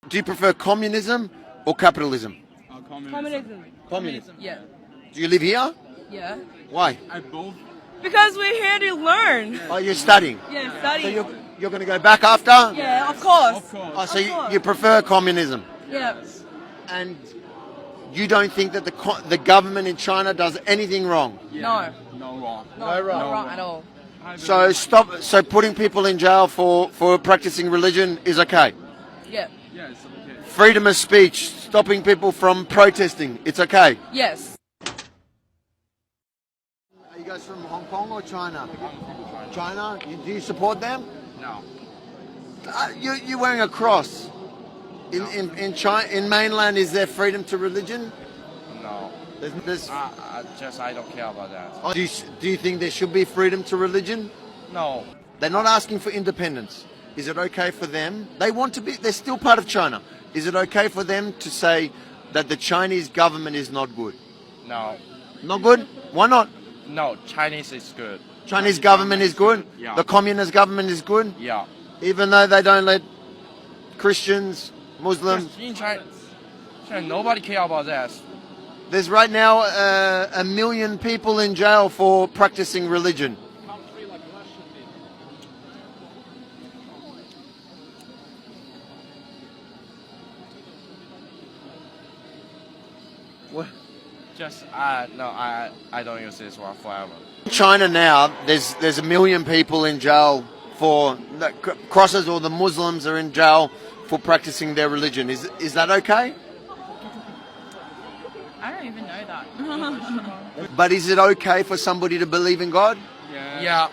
do you prefer communism or capitalism? Communism. Communism. Yeah. Do you live here? Yeah. Why? Because we're here to learn. Oh, you're studying. Yeah, So study. you're going to go back after? Yeah, of course. Oh, so you prefer communism, Yeah. and you don't think that the government in China does anything wrong? No. No wrong. No, No wrong. not wrong at all. So stop. So putting people in jail for practicing religion is okay. Yeah. Yeah, it's okay. Freedom of speech, stopping people from protesting, it's okay. Yes. Are you guys from Hong Kong or China? China. Do you support them? No. You're wearing a cross. In China, in mainland, is there freedom to religion? No. There's, I don't care about that. oh, do you think there should be freedom to religion? No. They're not asking for independence. Is it okay for them? They want to be. They're still part of China. Is it okay for them to say that the Chinese government is not good? No. Not good? Why not? No, Chinese is good. Chinese government is good. Yeah. The communist government is good. Yeah. Even though they don't let Christians, Muslims. In China, nobody care about that. There's right now 1 million people in jail for practicing religion. What? I don't use this one forever. In China now, there's 1 million people in jail for crosses, or the Muslims are in jail for practicing their religion. Is that okay? I don't even know that. But is it okay for somebody to believe in God? Yeah.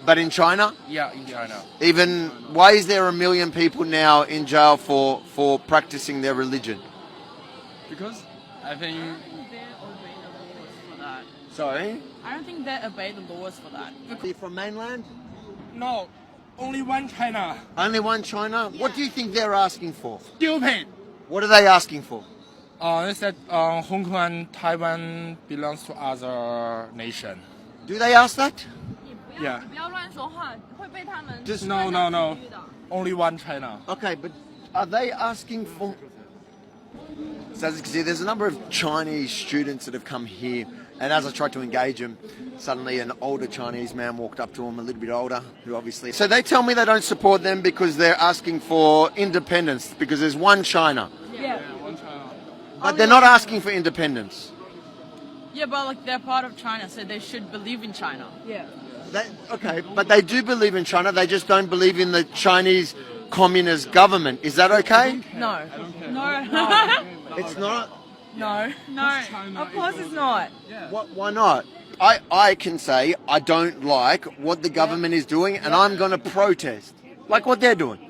But in China? Yeah, in China. Even, why is there 1 million people now in jail for practicing their religion? Because I think Sorry? I don't think they obey the laws for that. Are you from mainland? no, only one China. Only one China? What do you think they're asking for? Stupid. What are they asking for? They said Hong Kong and Taiwan belongs to other nation. Do they ask that? Yeah. 不要乱说话，会被他们 Just No. Only one China. Okay, but are they asking for... So as you can see, there's a number of Chinese students that have come here, and as I tried to engage them, suddenly an older Chinese man walked up to them, a little bit older, who obviously... So they tell me they don't support them because they're asking for independence, because there's one China. Yeah. One China. But they're not asking for independence. Yeah, but like they're part of China, so they should believe in China. Yeah. Okay, but they do believe in China, they just don't believe in the Chinese communist government. Is that okay? No. No. It's not? No. No. Of course it's not. Why not? I can say I don't like what the government is doing, and I'm going to protest. Like what they're doing.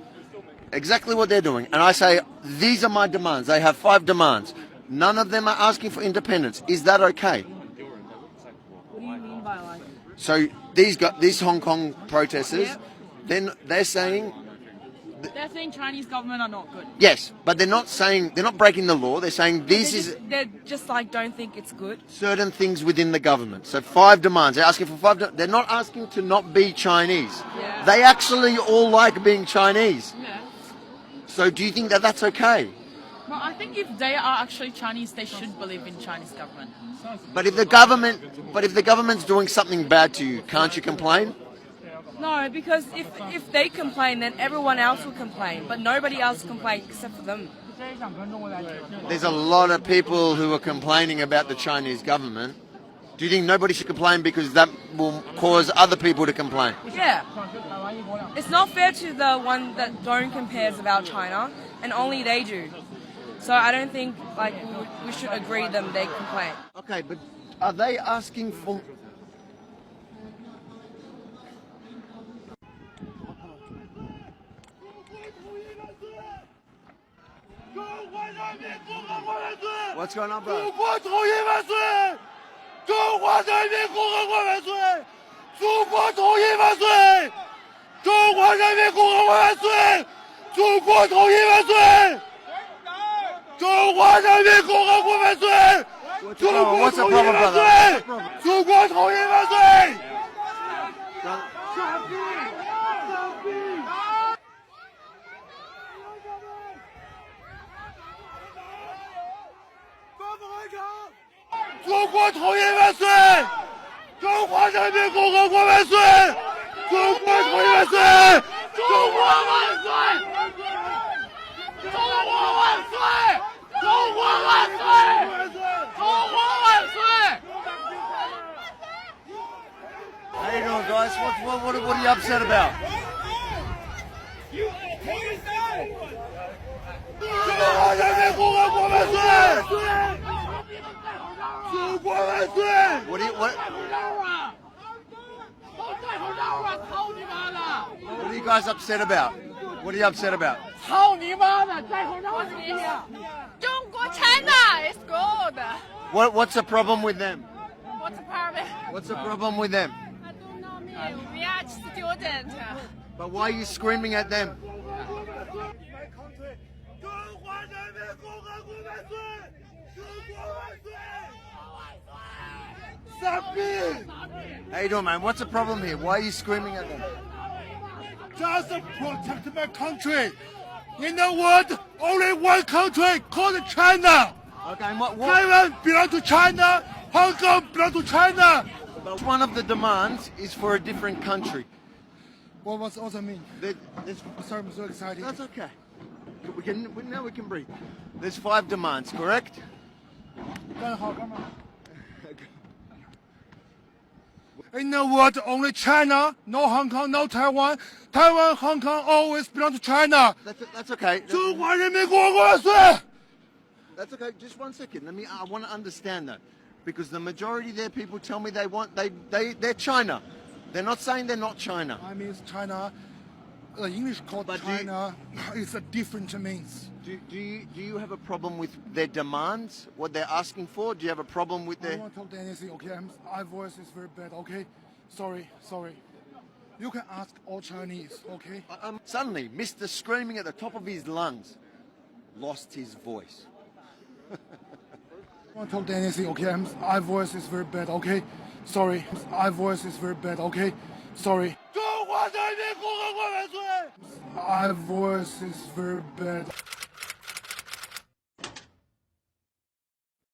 Exactly what they're doing. And I say, these are my demands. They have 5 demands. None of them are asking for independence. Is that okay? What do you mean by like? So these Hong Kong protesters, then they're saying... They're saying Chinese government are not good. Yes, but they're not breaking the law. They're saying They're just like don't think it's good. certain things within the government. So 5 demands. They're asking for 5. They're not asking to not be Chinese. Yeah. They actually all like being Chinese. Yeah. So do you think that that's okay? Well, I think if they are actually Chinese, they should believe in Chinese government. But if the government's doing something bad to you, can't you complain? No, because if they complain, then everyone else will complain, but nobody else complains except for them. There's a lot of people who are complaining about the Chinese government. Do you think nobody should complain because that will cause other people to complain? Yeah. It's not fair to the one that don't cares about China, and only they do. So I don't think like we should agree them they complain. Okay, but are they asking for... What's going on, bro? 中国统一万岁！中华人民共和国万岁！中国统一万岁！中华人民共和国万岁！中国统一万岁！中华人民共和国万岁！中国统一万岁！中国统一万岁！ What's 中国统一万岁！中华人民共和国万岁！中国统一万岁！中国万岁！中国万岁！中国万岁！中国万岁！ How you doing, guys? What are you upset about? 中华人民共和国万岁！中国万岁！ What are you guys upset about? What are you upset about? 操你妈的！戴口罩你！中国 China is good. What's the problem with them? What's the problem? What's the problem with them? I don't know me. We are students. But why are you screaming at them? 中华人民共和国万岁！中国万岁！傻逼！ How you doing, man? What's the problem here? Why are you screaming at them? Just to protect my country. In the world, only one country called China. Okay, and what? Taiwan belongs to China. Hong Kong belongs to China. But one of the demands is for a different country. What's that mean? There's, Sorry, I'm so excited. that's okay. Now we can breathe. There's 5 demands, correct? 干好，干嘛？ In the world, only China, no Hong Kong, no Taiwan. Taiwan, Hong Kong always belong to China. That's okay. 中华人民共和国万岁！ That's okay. Just 1 second. I want to understand that, because the majority there people tell me they're China. They're not saying they're not China. I mean, China. English called But China. It's a different means. Do you have a problem with their demands? What they're asking for? Do you have a problem with I their? don't want to talk to anything. Okay, my voice is very bad. Okay, sorry. You can ask all Chinese. Okay. Suddenly, Mr. Screaming at the top of his lungs lost his voice. I don't want to talk to anything. Okay, my voice is very bad. Okay, sorry. My voice is very bad. Okay, sorry. 中华人民共和国万岁！My voice is very bad.